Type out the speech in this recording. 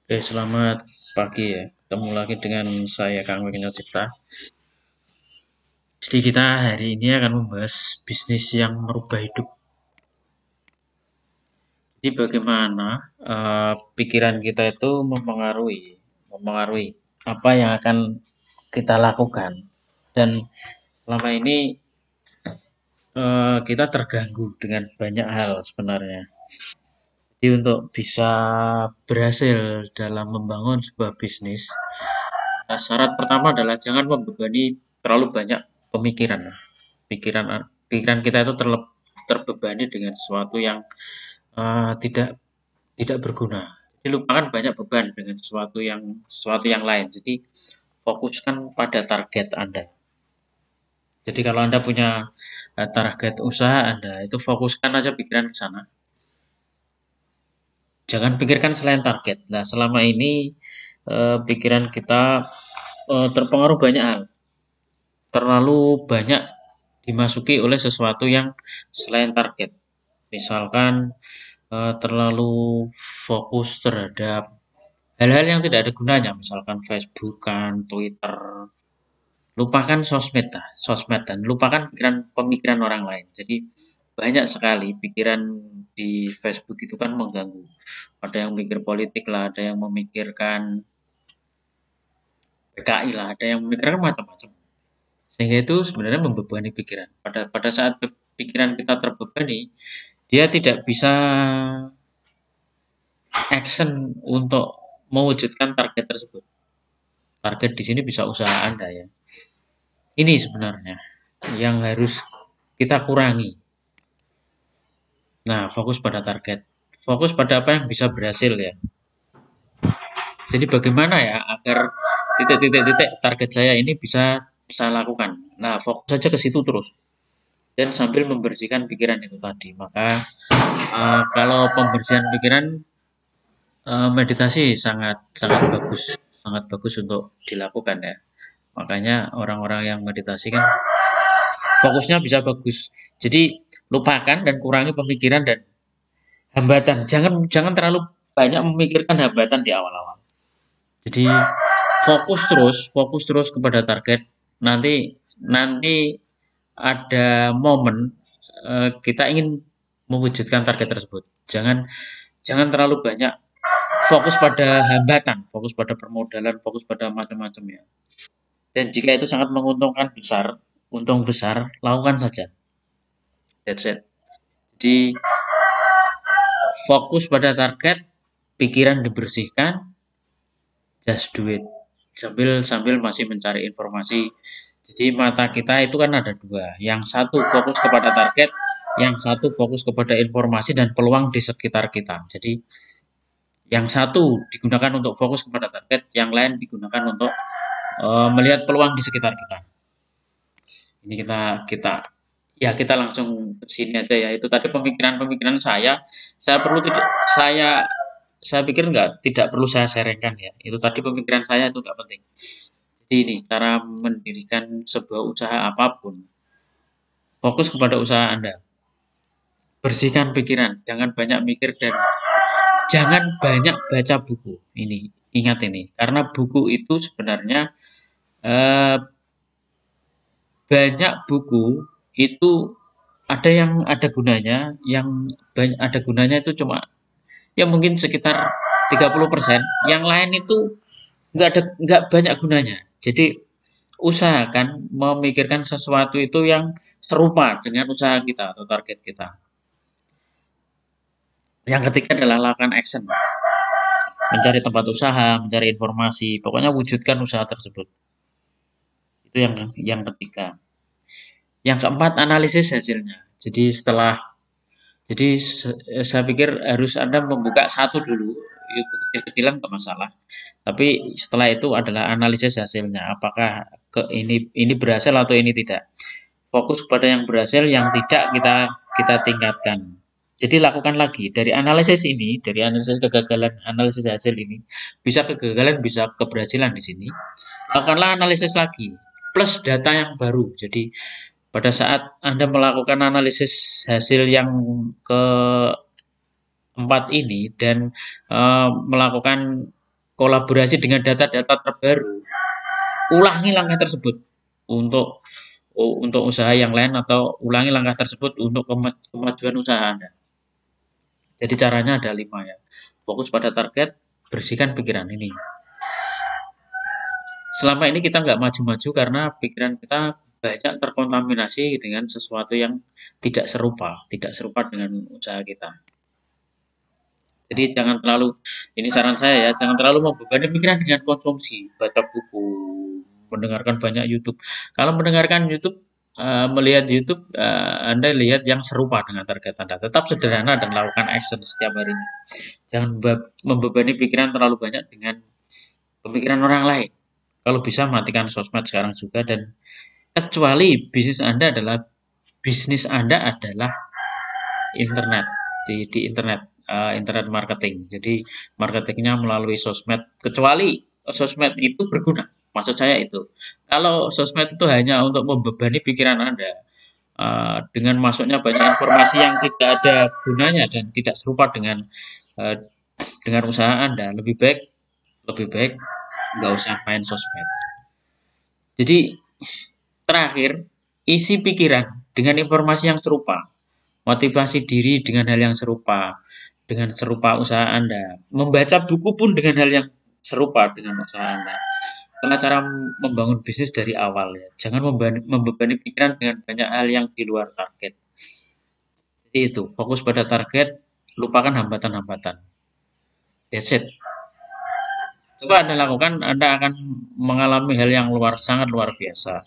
Selamat pagi ya. Ketemu lagi dengan saya Kang Wigno Cipta. Jadi kita hari ini akan membahas bisnis yang merubah hidup. Jadi bagaimana pikiran kita itu mempengaruhi apa yang akan kita lakukan. Dan selama ini kita terganggu dengan banyak hal sebenarnya. Jadi untuk bisa berhasil dalam membangun sebuah bisnis, syarat pertama adalah jangan membebani terlalu banyak pemikiran. Pikiran pikiran kita itu terbebani dengan sesuatu yang tidak tidak berguna. Jadi lupakan banyak beban dengan sesuatu yang lain. Jadi fokuskan pada target Anda. Jadi kalau Anda punya target usaha Anda, itu fokuskan aja pikiran ke sana. Jangan pikirkan selain target. Nah, selama ini pikiran kita terpengaruh banyak hal. Terlalu banyak dimasuki oleh sesuatu yang selain target. Misalkan terlalu fokus terhadap hal-hal yang tidak ada gunanya, misalkan Facebookan, Twitter. Lupakan sosmed dan lupakan pemikiran orang lain. Jadi banyak sekali pikiran di Facebook itu kan mengganggu. Ada yang mikir politik lah, ada yang memikirkan PKI lah, ada yang memikirkan macam-macam. Sehingga itu sebenarnya membebani pikiran. Pada saat pikiran kita terbebani, dia tidak bisa action untuk mewujudkan target tersebut. Target di sini bisa usaha Anda ya. Ini sebenarnya yang harus kita kurangi. Nah, fokus pada target. Fokus pada apa yang bisa berhasil ya. Jadi bagaimana ya agar titik-titik target saya ini bisa saya lakukan. Nah, fokus saja ke situ terus. Dan sambil membersihkan pikiran itu tadi. Maka kalau pembersihan pikiran, meditasi sangat bagus untuk dilakukan ya. Makanya orang-orang yang meditasi kan fokusnya bisa bagus. Jadi lupakan dan kurangi pemikiran dan hambatan. Jangan terlalu banyak memikirkan hambatan di awal-awal. Jadi fokus terus kepada target. Nanti ada momen kita ingin mewujudkan target tersebut. Jangan terlalu banyak fokus pada hambatan, fokus pada permodalan, fokus pada macam-macam ya. Dan jika itu sangat menguntungkan untung besar, lakukan saja. That's it. Jadi fokus pada target, pikiran dibersihkan, just do it. Sambil masih mencari informasi. Jadi mata kita itu kan ada dua. Yang satu fokus kepada target, yang satu fokus kepada informasi dan peluang di sekitar kita. Jadi yang satu digunakan untuk fokus kepada target, yang lain digunakan untuk melihat peluang di sekitar kita. Ini kita langsung ke sini aja ya. Itu tadi pemikiran saya. Saya pikir tidak perlu saya sharingkan ya. Itu tadi pemikiran saya itu nggak penting. Jadi ini cara mendirikan sebuah usaha apapun. Fokus kepada usaha Anda. Bersihkan pikiran, jangan banyak mikir dan jangan banyak baca buku. Ingat ini, karena buku itu sebenarnya banyak buku itu ada yang ada gunanya, yang ada gunanya itu cuma ya mungkin sekitar 30%, yang lain itu nggak banyak gunanya. Jadi usahakan memikirkan sesuatu itu yang serupa dengan usaha kita atau target kita. Yang ketiga adalah lakukan action. Mencari tempat usaha, mencari informasi, pokoknya wujudkan usaha tersebut. Itu yang ketiga. Yang keempat, analisis hasilnya. Jadi saya pikir harus Anda membuka satu dulu, kecil-kecilan nggak masalah. Tapi setelah itu adalah analisis hasilnya. Apakah ini berhasil atau ini tidak. Fokus pada yang berhasil, yang tidak kita tingkatkan. Jadi lakukan lagi dari analisis kegagalan, analisis hasil ini, bisa kegagalan, bisa keberhasilan di sini. Lakukanlah analisis lagi plus data yang baru. Jadi pada saat Anda melakukan analisis hasil yang keempat ini dan melakukan kolaborasi dengan data-data terbaru, ulangi langkah tersebut untuk usaha yang lain atau ulangi langkah tersebut untuk kemajuan usaha Anda. Jadi caranya ada 5 ya. Fokus pada target, bersihkan pikiran ini. Selama ini kita nggak maju-maju karena pikiran kita banyak terkontaminasi dengan sesuatu yang tidak serupa dengan usaha kita. Jadi jangan terlalu, ini saran saya ya, jangan terlalu membebani pikiran dengan konsumsi, baca buku, mendengarkan banyak YouTube. Kalau mendengarkan YouTube, melihat YouTube, Anda lihat yang serupa dengan target Anda. Tetap sederhana dan lakukan action setiap harinya. Jangan membebani pikiran terlalu banyak dengan pemikiran orang lain. Kalau bisa matikan sosmed sekarang juga, dan kecuali bisnis Anda adalah internet, di internet. Internet marketing. Jadi marketingnya melalui sosmed, kecuali sosmed itu berguna. Maksud saya itu, kalau sosmed itu hanya untuk membebani pikiran Anda dengan masuknya banyak informasi yang tidak ada gunanya dan tidak serupa dengan usaha Anda, lebih baik nggak usah main sosmed. Jadi terakhir, isi pikiran dengan informasi yang serupa, motivasi diri dengan hal yang serupa, dengan serupa usaha Anda. Membaca buku pun dengan hal yang serupa dengan usaha Anda. Karena cara membangun bisnis dari awal ya. Jangan membebani pikiran dengan banyak hal yang di luar target. Jadi itu, fokus pada target, lupakan hambatan-hambatan. That's it. Coba Anda lakukan, Anda akan mengalami hal yang sangat luar biasa.